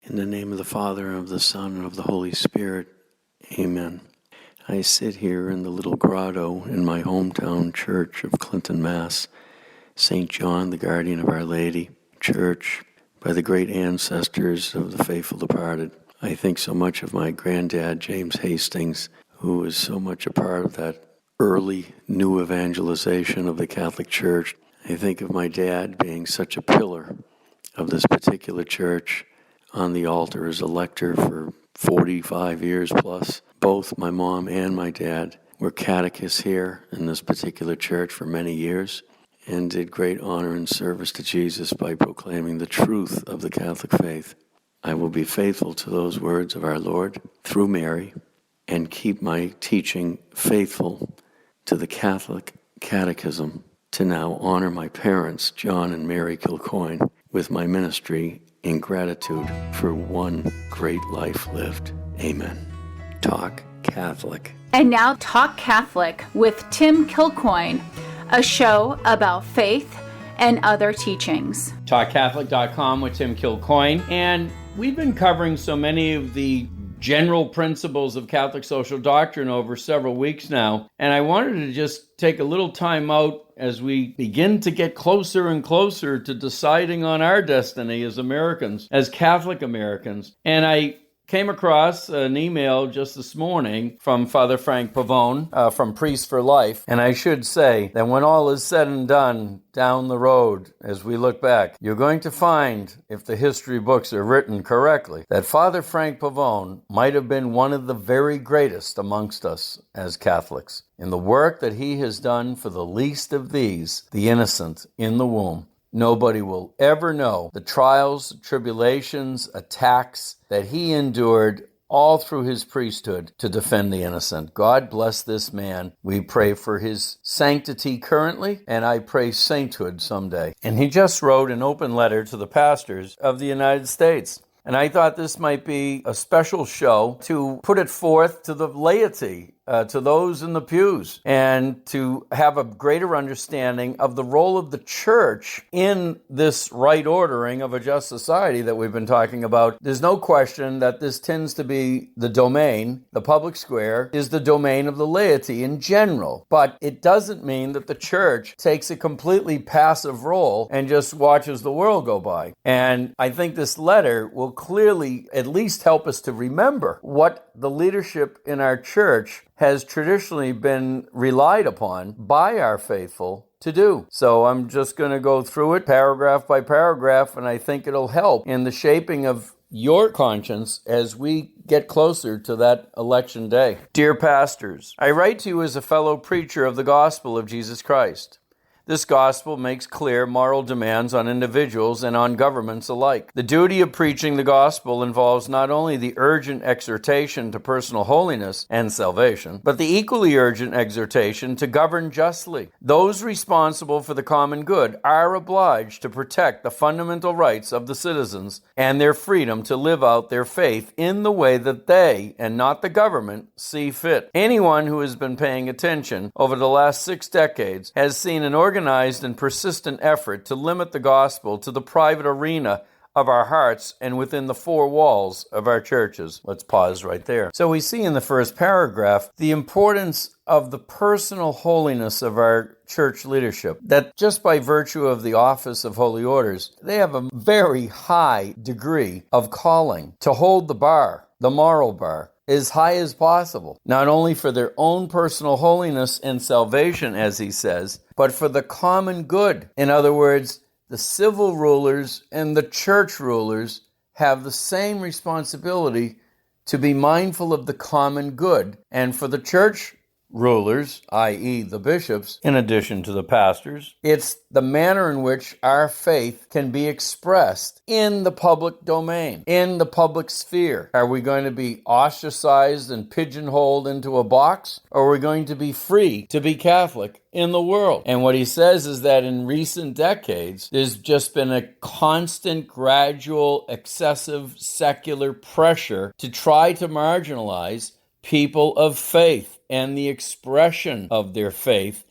In the name of the Father, and of the Son, and of the Holy Spirit. Amen. I sit here in the little grotto in my hometown church of Clinton, Mass. St. John, the guardian of Our Lady, church by the great ancestors of the faithful departed. I think so much of my granddad, James Hastings, who was so much a part of that early new evangelization of the Catholic Church. I think of my dad being such a pillar of this particular church, on the altar as a lector for 45 years plus. Both my mom and my dad were catechists here in this particular church for many years and did great honor and service to Jesus by proclaiming the truth of the Catholic faith. I will be faithful to those words of our Lord through Mary and keep my teaching faithful to the Catholic Catechism to now honor my parents, John and Mary Kilcoyne, with my ministry in gratitude for one great life lived. Amen. Talk Catholic. And now Talk Catholic with Tim Kilcoyne, a show about faith and other teachings. TalkCatholic.com with Tim Kilcoyne. And we've been covering so many of the general principles of Catholic social doctrine over several weeks now. And I wanted to just take a little time out as we begin to get closer and closer to deciding on our destiny as Americans, as Catholic Americans. And I came across an email just this morning from Father Frank Pavone from Priests for Life. And I should say that when all is said and done down the road, as we look back, you're going to find, if the history books are written correctly, that Father Frank Pavone might have been one of the very greatest amongst us as Catholics in the work that he has done for the least of these, the innocent in the womb. Nobody will ever know the trials, tribulations, attacks that he endured all through his priesthood to defend the innocent. God bless this man. We pray for his sanctity currently, and I pray sainthood someday. And he just wrote an open letter to the pastors of the United States. And I thought this might be a special show to put it forth to the laity, to those in the pews, and to have a greater understanding of the role of the church in this right ordering of a just society that we've been talking about. There's no question that this tends to be the domain, the public square, is the domain of the laity in general. But it doesn't mean that the church takes a completely passive role and just watches the world go by. And I think this letter will clearly at least help us to remember what the leadership in our church has traditionally been relied upon by our faithful to do. So I'm just going to go through it paragraph by paragraph, and I think it'll help in the shaping of your conscience as we get closer to that election day. Dear pastors, I write to you as a fellow preacher of the gospel of Jesus Christ. This gospel makes clear moral demands on individuals and on governments alike. The duty of preaching the gospel involves not only the urgent exhortation to personal holiness and salvation, but the equally urgent exhortation to govern justly. Those responsible for the common good are obliged to protect the fundamental rights of the citizens and their freedom to live out their faith in the way that they, and not the government, see fit. Anyone who has been paying attention over the last 6 decades has seen an organized and persistent effort to limit the gospel to the private arena of our hearts and within the 4 walls of our churches. Let's pause right there. So we see in the first paragraph the importance of the personal holiness of our church leadership, that just by virtue of the office of holy orders, they have a very high degree of calling to hold the bar, the moral bar, as high as possible, not only for their own personal holiness and salvation, as he says, but for the common good. In other words, the civil rulers and the church rulers have the same responsibility to be mindful of the common good. And for the church rulers, i.e. the bishops, in addition to the pastors, it's the manner in which our faith can be expressed in the public domain, in the public sphere. Are we going to be ostracized and pigeonholed into a box, or are we going to be free to be Catholic in the world? And what he says is that in recent decades, there's just been a constant, gradual, excessive secular pressure to try to marginalize people of faith and the expression of their faith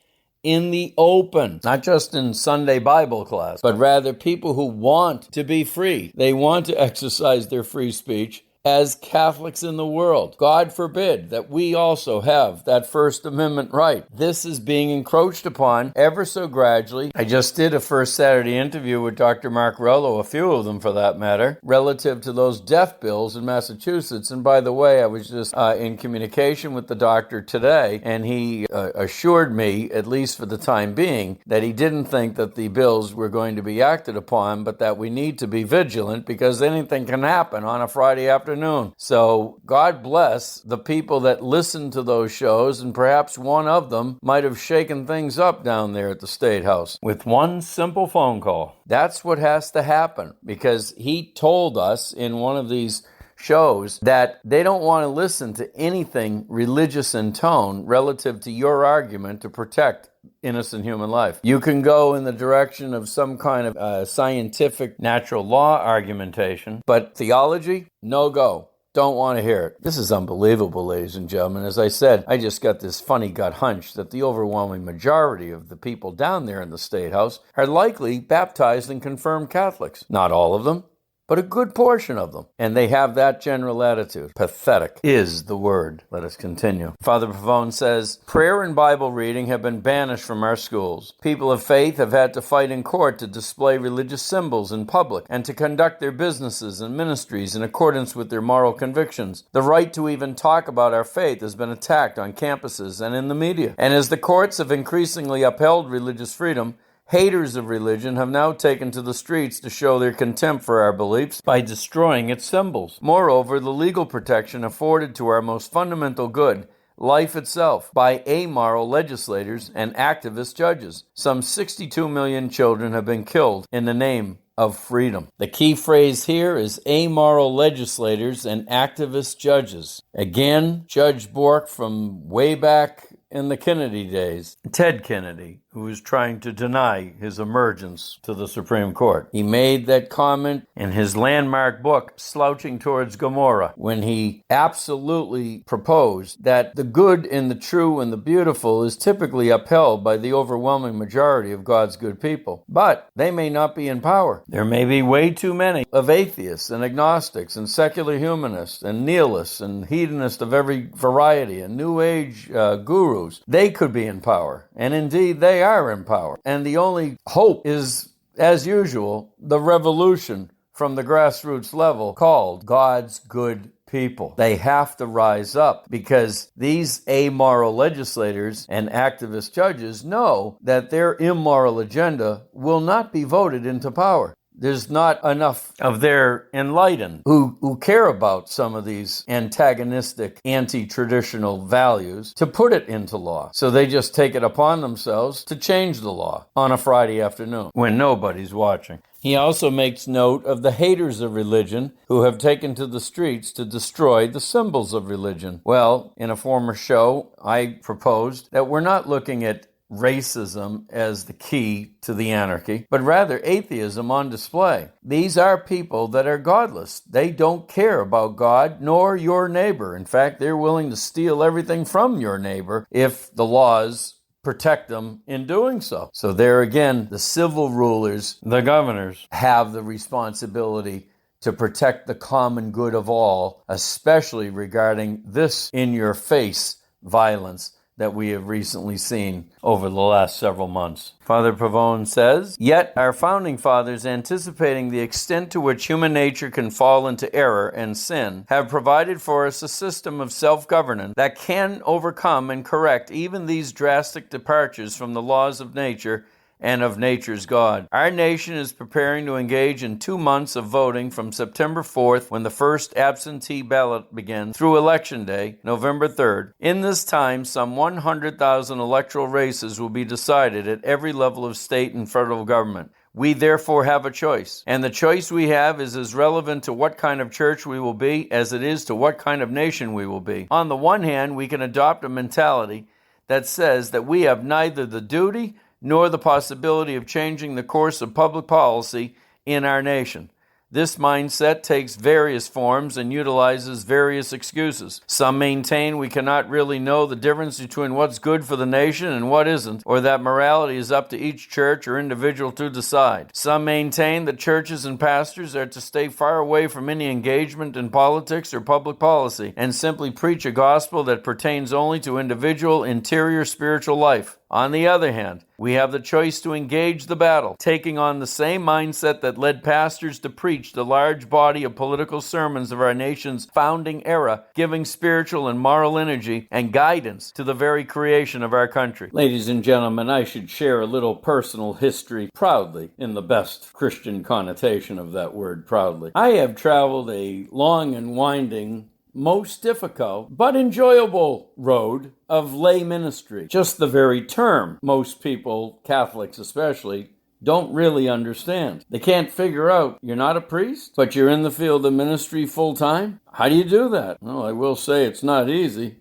in the open, not just in Sunday Bible class, but rather people who want to be free. They want to exercise their free speech as Catholics in the world. God forbid that we also have that First Amendment right. This is being encroached upon ever so gradually. I just did a First Saturday interview with Dr. Mark Rollo, a few of them for that matter, relative to those death bills in Massachusetts. And by the way, I was just in communication with the doctor today, and he assured me, at least for the time being, that he didn't think that the bills were going to be acted upon, but that we need to be vigilant because anything can happen on a Friday afternoon. So God bless the people that listen to those shows, and perhaps one of them might have shaken things up down there at the State House with one simple phone call. That's what has to happen, because he told us in one of these shows that they don't want to listen to anything religious in tone relative to your argument to protect innocent human life. You can go in the direction of some kind of scientific natural law argumentation, but theology, no go. Don't want to hear it. This is unbelievable, ladies and gentlemen. As I said, I just got this funny gut hunch that the overwhelming majority of the people down there in the State House are likely baptized and confirmed Catholics. Not all of them, but a good portion of them. And they have that general attitude. Pathetic is the word. Let us continue. Father Pavone says, prayer and Bible reading have been banished from our schools. People of faith have had to fight in court to display religious symbols in public and to conduct their businesses and ministries in accordance with their moral convictions. The right to even talk about our faith has been attacked on campuses and in the media. And as the courts have increasingly upheld religious freedom, haters of religion have now taken to the streets to show their contempt for our beliefs by destroying its symbols. Moreover, the legal protection afforded to our most fundamental good, life itself, by amoral legislators and activist judges. Some 62 million children have been killed in the name of freedom. The key phrase here is amoral legislators and activist judges. Again, Judge Bork from way back in the Kennedy days, Ted Kennedy, who was trying to deny his emergence to the Supreme Court. He made that comment in his landmark book, Slouching Towards Gomorrah, when he absolutely proposed that the good and the true and the beautiful is typically upheld by the overwhelming majority of God's good people. But they may not be in power. There may be way too many of atheists and agnostics and secular humanists and nihilists and hedonists of every variety and New Age gurus. They could be in power. And indeed, they are in power. And the only hope is, as usual, the revolution from the grassroots level called God's good people. They have to rise up because these amoral legislators and activist judges know that their immoral agenda will not be voted into power. There's not enough of their enlightened who care about some of these antagonistic, anti-traditional values to put it into law. So they just take it upon themselves to change the law on a Friday afternoon when nobody's watching. He also makes note of the haters of religion who have taken to the streets to destroy the symbols of religion. Well, in a former show, I proposed that we're not looking at racism as the key to the anarchy, but rather atheism on display. These are people that are godless. They don't care about God nor your neighbor. In fact, they're willing to steal everything from your neighbor if the laws protect them in doing so. So there again, the civil rulers, the governors, have the responsibility to protect the common good of all, especially regarding this in-your-face violence that we have recently seen over the last several months. Father Pavone says, yet our founding fathers, anticipating the extent to which human nature can fall into error and sin, have provided for us a system of self-governance that can overcome and correct even these drastic departures from the laws of nature and of nature's God. Our nation is preparing to engage in 2 months of voting from September 4th, when the first absentee ballot begins, through Election Day, November 3rd. In this time, some 100,000 electoral races will be decided at every level of state and federal government. We therefore have a choice, and the choice we have is as relevant to what kind of church we will be as it is to what kind of nation we will be. On the one hand, we can adopt a mentality that says that we have neither the duty nor the possibility of changing the course of public policy in our nation. This mindset takes various forms and utilizes various excuses. Some maintain we cannot really know the difference between what's good for the nation and what isn't, or that morality is up to each church or individual to decide. Some maintain that churches and pastors are to stay far away from any engagement in politics or public policy and simply preach a gospel that pertains only to individual interior spiritual life. On the other hand, we have the choice to engage the battle, taking on the same mindset that led pastors to preach the large body of political sermons of our nation's founding era, giving spiritual and moral energy and guidance to the very creation of our country. Ladies and gentlemen, I should share a little personal history proudly, in the best Christian connotation of that word, proudly. I have traveled a long and winding, most difficult but enjoyable road of lay ministry. Just the very term most people, Catholics especially, don't really understand. They can't figure out, you're not a priest, but you're in the field of ministry full time? How do you do that? Well, I will say it's not easy.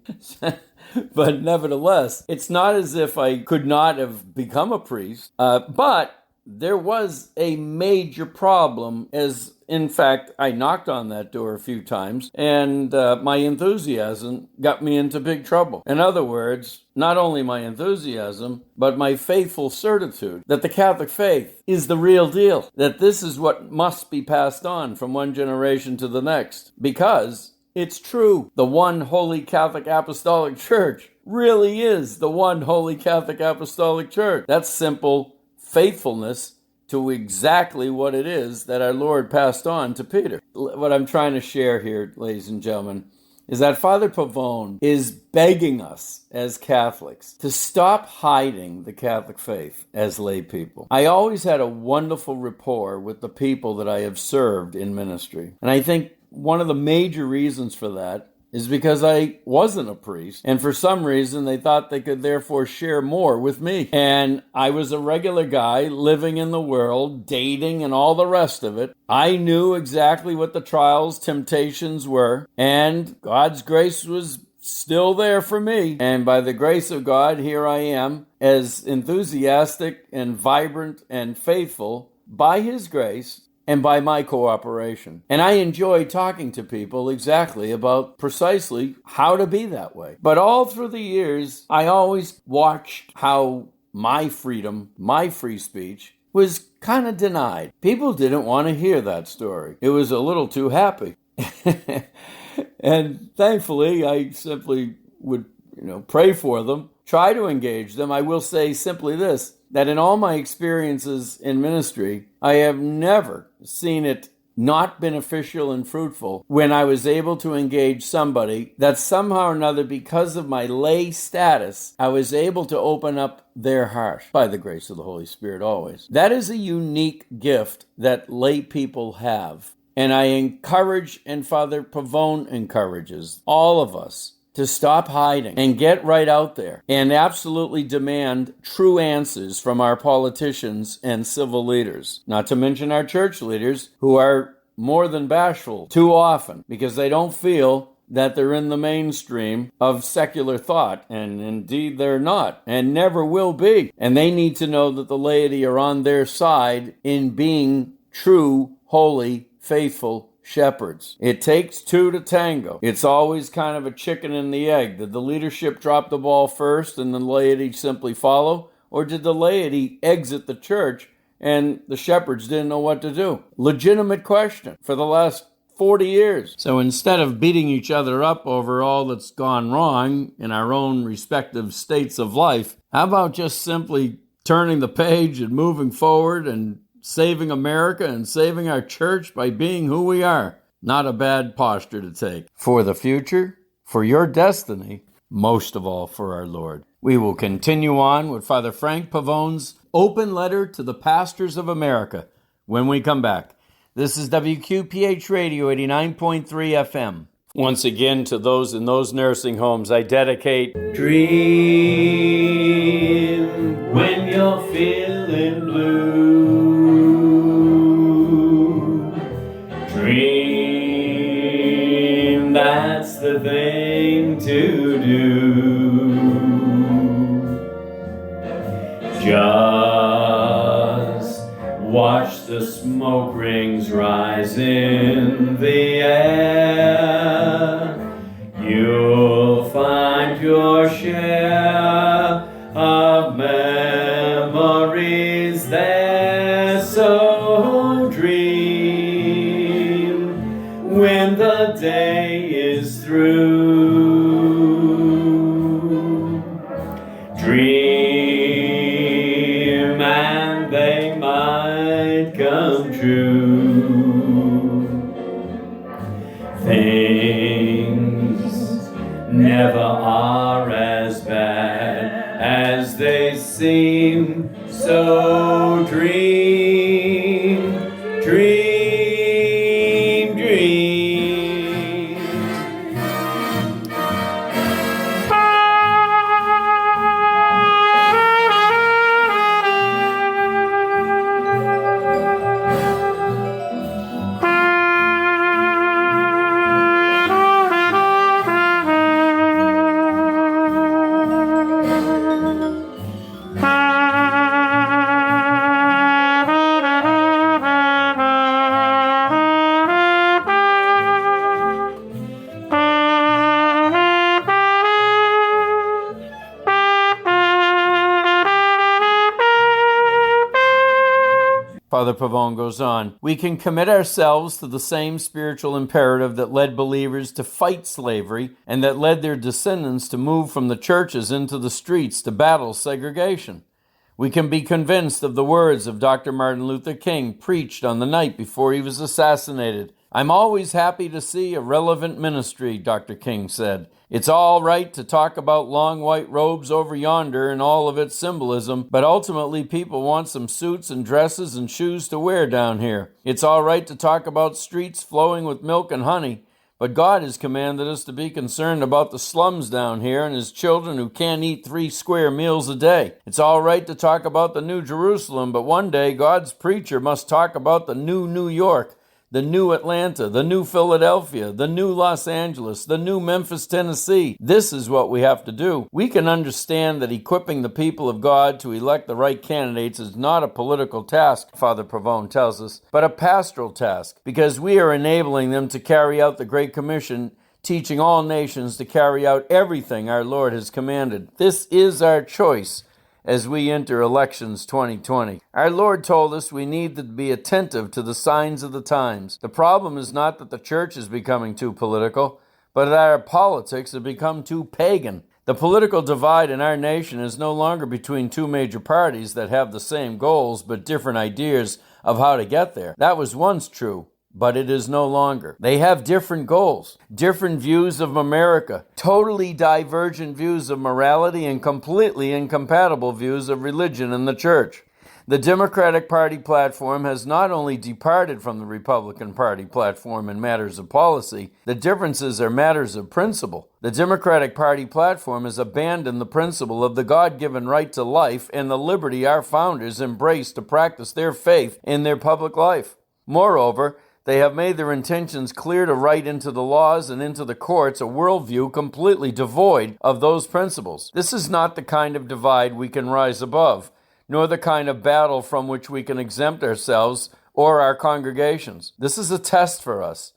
But nevertheless, it's not as if I could not have become a priest, but there was a major problem, as in fact I knocked on that door a few times, and my enthusiasm got me into big trouble. In other words, not only my enthusiasm, but my faithful certitude that the Catholic faith is the real deal, that this is what must be passed on from one generation to the next, because it's true. The one Holy Catholic Apostolic Church really is the one Holy Catholic Apostolic Church. That's simple faithfulness to exactly what it is that our Lord passed on to Peter. What I'm trying to share here, ladies and gentlemen, is that Father Pavone is begging us as Catholics to stop hiding the Catholic faith as lay people. I always had a wonderful rapport with the people that I have served in ministry. And I think one of the major reasons for that is because I wasn't a priest, and for some reason they thought they could therefore share more with me. And I was a regular guy living in the world, dating and all the rest of it. I knew exactly what the trials, temptations were, and God's grace was still there for me. And by the grace of God, here I am, as enthusiastic and vibrant and faithful by His grace and by my cooperation. And I enjoy talking to people exactly about precisely how to be that way. But all through the years, I always watched how my freedom, my free speech, was kind of denied. People didn't want to hear that story. It was a little too happy. And thankfully, I simply would, pray for them, try to engage them. I will say simply this, that in all my experiences in ministry, I have never seen it not beneficial and fruitful when I was able to engage somebody that somehow or another, because of my lay status, I was able to open up their heart by the grace of the Holy Spirit always. That is a unique gift that lay people have. And I encourage, and Father Pavone encourages all of us to stop hiding and get right out there and absolutely demand true answers from our politicians and civil leaders. Not to mention our church leaders, who are more than bashful too often because they don't feel that they're in the mainstream of secular thought. And indeed they're not and never will be. And they need to know that the laity are on their side in being true, holy, faithful shepherds. It takes two to tango. It's always kind of a chicken and the egg. Did the leadership drop the ball first and the laity simply follow? Or did the laity exit the church and the shepherds didn't know what to do? Legitimate question for the last 40 years. So instead of beating each other up over all that's gone wrong in our own respective states of life, how about just simply turning the page and moving forward and saving America and saving our church by being who we are? Not a bad posture to take. For the future, for your destiny, most of all for our Lord. We will continue on with Father Frank Pavone's open letter to the pastors of America when we come back. This is WQPH Radio 89.3 FM. Once again, to those in those nursing homes, I dedicate Dream When You're Feeling Blue. Dream, that's the thing to do. Just Watch the smoke rings rise in the air. You'll find your share of memories there, so dream when the day is through. Dream and they might come true. Things never are as bad as they seem, so dream, dream, dream. Father Pavone goes on, we can commit ourselves to the same spiritual imperative that led believers to fight slavery and that led their descendants to move from the churches into the streets to battle segregation. We can be convinced of the words of Dr. Martin Luther King preached on the night before he was assassinated. I'm always happy to see a relevant ministry, Dr. King said. It's all right to talk about long white robes over yonder and all of its symbolism, but ultimately people want some suits and dresses and shoes to wear down here. It's all right to talk about streets flowing with milk and honey, but God has commanded us to be concerned about the slums down here and his children who can't eat 3 square meals a day. It's all right to talk about the New Jerusalem, but one day God's preacher must talk about the new New York, the new Atlanta, the new Philadelphia, the new Los Angeles, the new Memphis, Tennessee. This is what we have to do. We can understand that equipping the people of God to elect the right candidates is not a political task, Father Pavone tells us, but a pastoral task, because we are enabling them to carry out the Great Commission, teaching all nations to carry out everything our Lord has commanded. This is our choice as we enter elections 2020. Our Lord told us we need to be attentive to the signs of the times. The problem is not that the church is becoming too political, but that our politics have become too pagan. The political divide in our nation is no longer between 2 major parties that have the same goals but different ideas of how to get there. That was once true, but it is no longer. They have different goals, different views of America, totally divergent views of morality, and completely incompatible views of religion and the church. The Democratic Party platform has not only departed from the Republican Party platform in matters of policy, the differences are matters of principle. The Democratic Party platform has abandoned the principle of the God-given right to life and the liberty our founders embraced to practice their faith in their public life. Moreover, they have made their intentions clear to write into the laws and into the courts a worldview completely devoid of those principles. This is not the kind of divide we can rise above, nor the kind of battle from which we can exempt ourselves or our congregations. This is a test for us.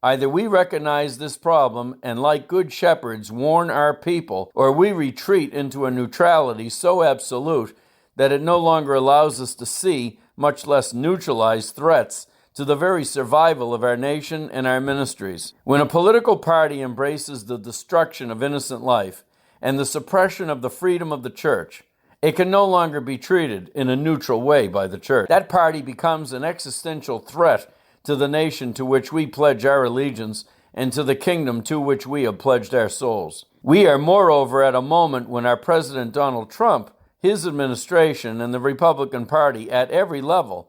Either we recognize this problem and, like good shepherds, warn our people, or we retreat into a neutrality so absolute that it no longer allows us to see, much less neutralize, threats to the very survival of our nation and our ministries. When a political party embraces the destruction of innocent life and the suppression of the freedom of the church, it can no longer be treated in a neutral way by the church. That party becomes an existential threat to the nation to which we pledge our allegiance and to the kingdom to which we have pledged our souls. We are, moreover, at a moment when our President Donald Trump, his administration, and the Republican Party at every level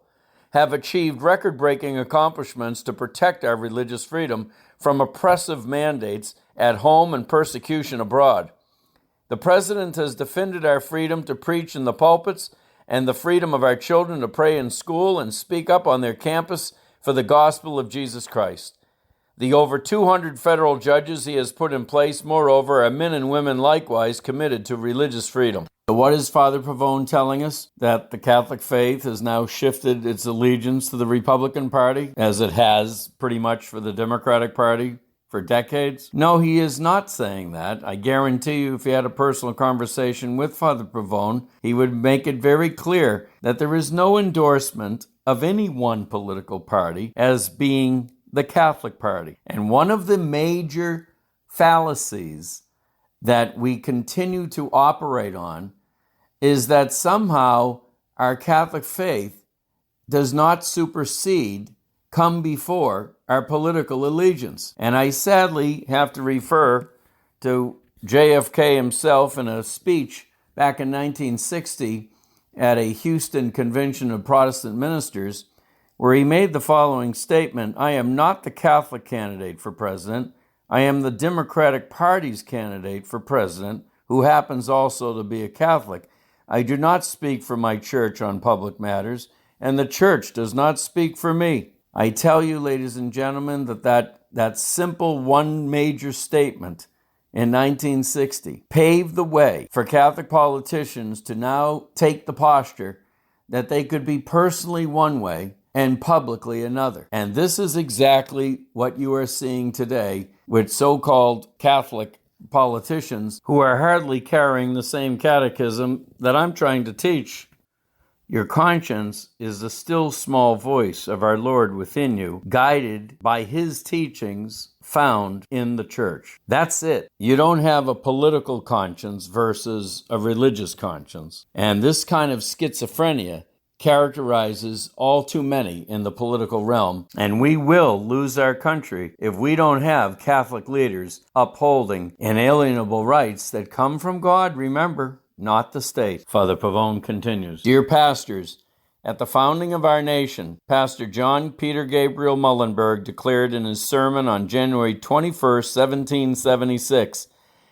have achieved record-breaking accomplishments to protect our religious freedom from oppressive mandates at home and persecution abroad. The President has defended our freedom to preach in the pulpits and the freedom of our children to pray in school and speak up on their campus for the gospel of Jesus Christ. The over 200 federal judges he has put in place, moreover, are men and women likewise committed to religious freedom. So what is Father Pavone telling us? That the Catholic faith has now shifted its allegiance to the Republican Party, as it has pretty much for the Democratic Party for decades? No, he is not saying that. I guarantee you, if he had a personal conversation with Father Pavone, he would make it very clear that there is no endorsement of any one political party as being the Catholic Party. And one of the major fallacies that we continue to operate on is that somehow our Catholic faith does not supersede, come before our political allegiance. And I sadly have to refer to JFK himself in a speech back in 1960 at a Houston Convention of Protestant Ministers, where he made the following statement: "I am not the Catholic candidate for president. I am the Democratic Party's candidate for president, who happens also to be a Catholic. I do not speak for my church on public matters, and the church does not speak for me." I tell you, ladies and gentlemen, that simple one major statement in 1960 paved the way for Catholic politicians to now take the posture that they could be personally one way and publicly another. And this is exactly what you are seeing today with so-called Catholic politicians who are hardly carrying the same catechism that I'm trying to teach. Your conscience is the still small voice of our Lord within you, guided by his teachings found in the church. That's it. You don't have a political conscience versus a religious conscience. And this kind of schizophrenia characterizes all too many in the political realm, and we will lose our country if we don't have Catholic leaders upholding inalienable rights that come from God, remember, not the state. Father Pavone continues, "Dear pastors, at the founding of our nation, Pastor John Peter Gabriel Muhlenberg declared in his sermon on January 21st, 1776,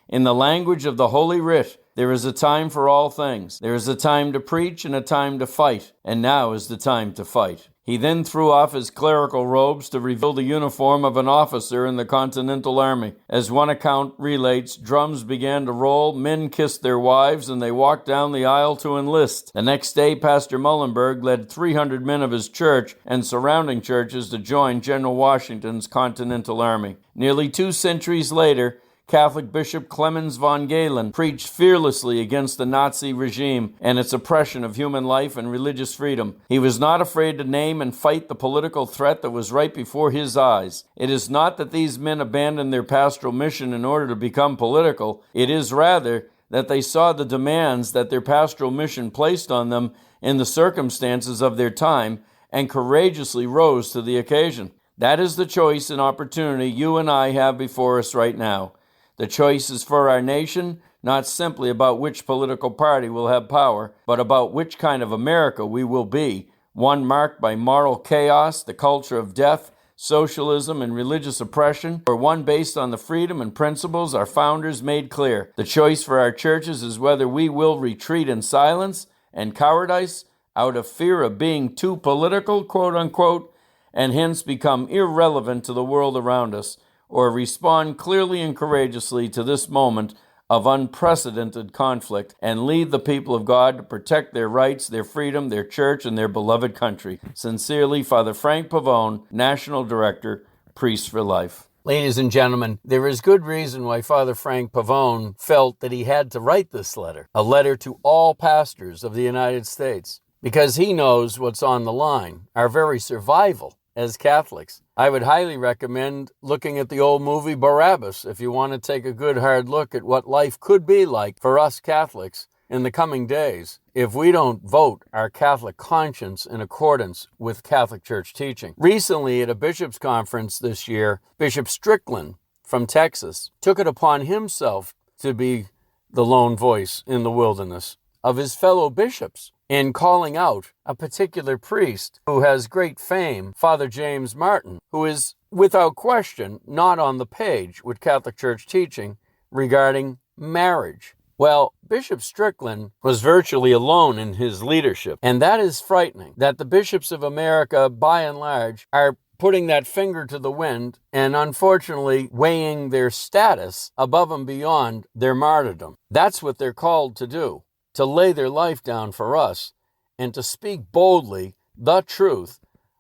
'In the language of the Holy Writ, there is a time for all things. There is a time to preach and a time to fight, and now is the time to fight.' He then threw off his clerical robes to reveal the uniform of an officer in the Continental Army. As one account relates, drums began to roll, men kissed their wives, and they walked down the aisle to enlist. The next day, Pastor Muhlenberg led 300 men of his church and surrounding churches to join General Washington's Continental Army. Nearly 2 centuries later, Catholic Bishop Clemens von Galen preached fearlessly against the Nazi regime and its oppression of human life and religious freedom. He was not afraid to name and fight the political threat that was right before his eyes. It is not that these men abandoned their pastoral mission in order to become political. It is rather that they saw the demands that their pastoral mission placed on them in the circumstances of their time and courageously rose to the occasion. That is the choice and opportunity you and I have before us right now. The choice is for our nation, not simply about which political party will have power, but about which kind of America we will be, one marked by moral chaos, the culture of death, socialism, and religious oppression, or one based on the freedom and principles our founders made clear. The choice for our churches is whether we will retreat in silence and cowardice out of fear of being too political, quote unquote, and hence become irrelevant to the world around us, or respond clearly and courageously to this moment of unprecedented conflict and lead the people of God to protect their rights, their freedom, their church, and their beloved country. Sincerely, Father Frank Pavone, National Director, Priests for Life." Ladies and gentlemen, there is good reason why Father Frank Pavone felt that he had to write this letter, a letter to all pastors of the United States, because he knows what's on the line, our very survival as Catholics. I would highly recommend looking at the old movie Barabbas if you want to take a good hard look at what life could be like for us Catholics in the coming days if we don't vote our Catholic conscience in accordance with Catholic Church teaching. Recently, at a bishops' conference this year, Bishop Strickland from Texas took it upon himself to be the lone voice in the wilderness of his fellow bishops in calling out a particular priest who has great fame, Father James Martin, who is, without question, not on the page with Catholic Church teaching regarding marriage. Well, Bishop Strickland was virtually alone in his leadership, and that is frightening, that the bishops of America, by and large, are putting that finger to the wind and unfortunately weighing their status above and beyond their martyrdom. That's what they're called to do, to lay their life down for us and to speak boldly the truth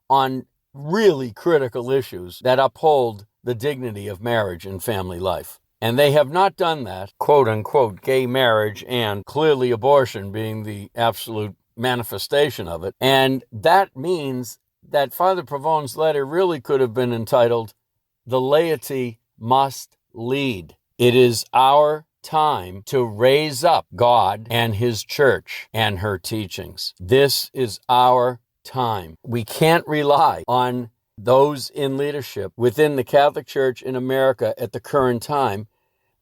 on really critical issues that uphold the dignity of marriage and family life. And they have not done that, quote unquote, gay marriage and clearly abortion being the absolute manifestation of it. And that means that Father Pavone's letter really could have been entitled, "The Laity Must Lead." It is our time to raise up God and His church and her teachings. This is our time. We can't rely on those in leadership within the Catholic Church in America at the current time,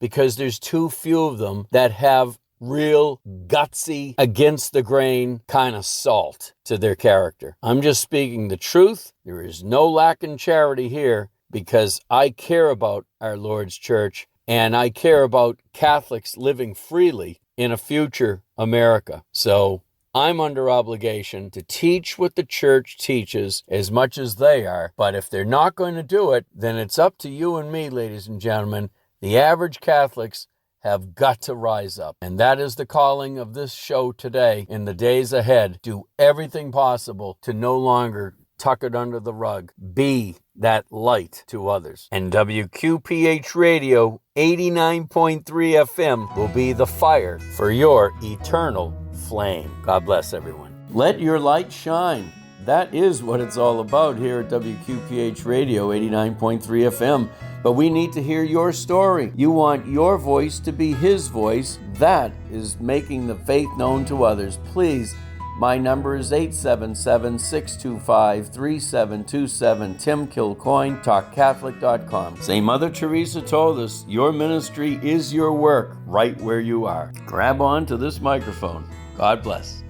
because there's too few of them that have real gutsy, against the grain kind of salt to their character. I'm just speaking the truth. There is no lack in charity here, because I care about our Lord's church and I care about Catholics living freely in a future America. So I'm under obligation to teach what the church teaches as much as they are. But if they're not going to do it, then it's up to you and me, ladies and gentlemen. The average Catholics have got to rise up. And that is the calling of this show today. In the days ahead, do everything possible to no longer tuck it under the rug. Be that light to others. And WQPH Radio 89.3 FM will be the fire for your eternal flame. God bless everyone. Let your light shine. That is what it's all about here at WQPH Radio 89.3 FM. But we need to hear your story. You want your voice to be His voice. That is making the faith known to others. Please, my number is 877-625-3727. Tim Kilcoyne, TalkCatholic.com. Say, Mother Teresa told us, your ministry is your work right where you are. Grab on to this microphone. God bless.